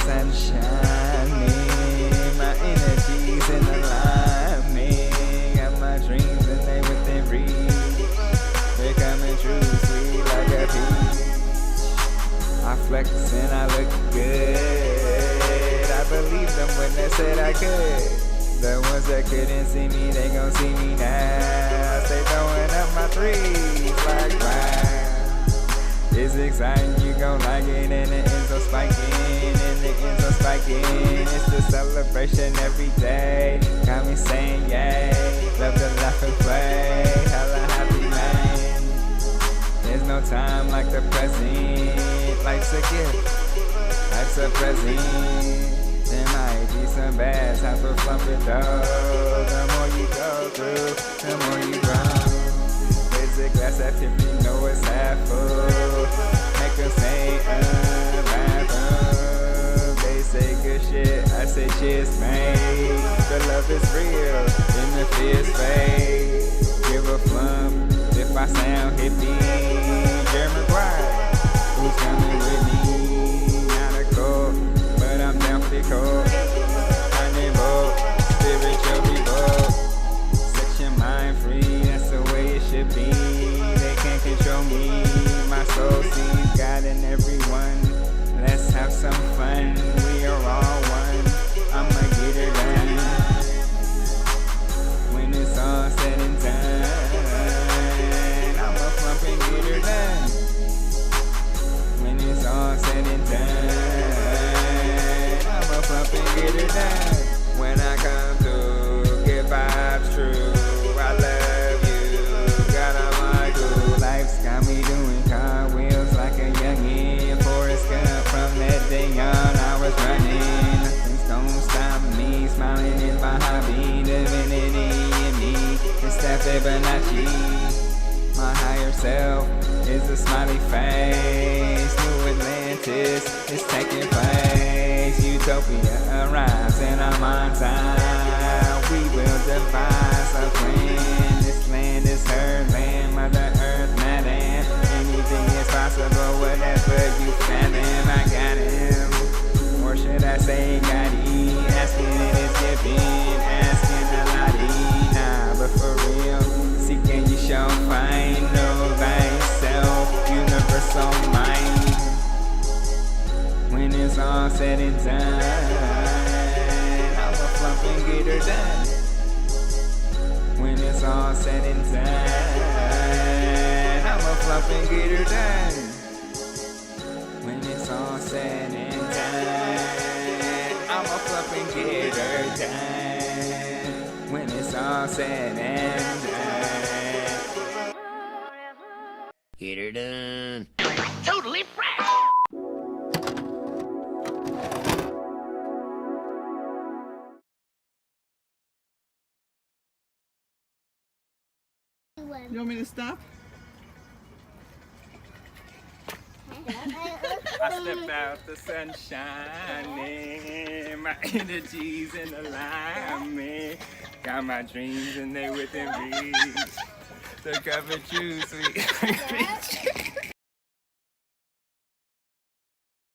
sun shining, my energy's in alignment. Got my dreams and they within reach. They're coming true, sweet like a peach. I flex and I look good. I believed them when they said I could. The ones that couldn't see me, they gon' see me now. Stay throwing up my threes like wow. It's exciting, you gon' like it, and the ends are spiking, and the ends are spiking. It's the celebration every day. Got me saying yay. Love to laugh and play. Hella happy man. There's no time like the present. Life's a gift. Life's a present. There might be some bad times for Flumpin though. The more you go through, the more you grow. There's a glass half empty, know it's half full. Make them say, bathroom. They say good shit, I say cheers, mate. The love is real, and the fear's fake. Give a flump if I sound hippie. Jerry Maguire, who's coming with me? Not a cold, but I'm down for the cold. I need both, spiritual people. Set your mind free, that's the way it should be. They can't control me, my soul sees God in everyone. Let's have some fun, we are all one. I'ma get her done. When it's all said and done, I'ma flump and get her done. When it's all said and done, I'ma flump and get her done. When I come through, get vibes true. I love you, God I'm like cool. Life's got me doing cartwheels like a youngin'. Forrest Gump, from that day on I was running. Nothing's gonna stop me, smiling is my hobby. Divinity in me, it's that Fibonacci. My higher self is a smiley face. New Atlantis is taking place. Utopia arrives and I'm on time. We will devise a plan. This land is her land, Mother Earth, Madam. Anything is possible, whatever you fathom. I got him, or should I say got-e? Asking it is giving, asking a lot-e. Nah, but for real, seeking you shall find. Know thyself, universal mind. When it's all said and done, I'ma flump and get her done. When it's all said and done, I'ma flump and get her done. When it's all said and done, I'ma flump and get her done. When it's all said and done, Get her done. Totally fresh! You want me to stop? I stepped out, the sun shining. My energy's in alignment. Got my dreams and they within reach. The cover juice, sweet.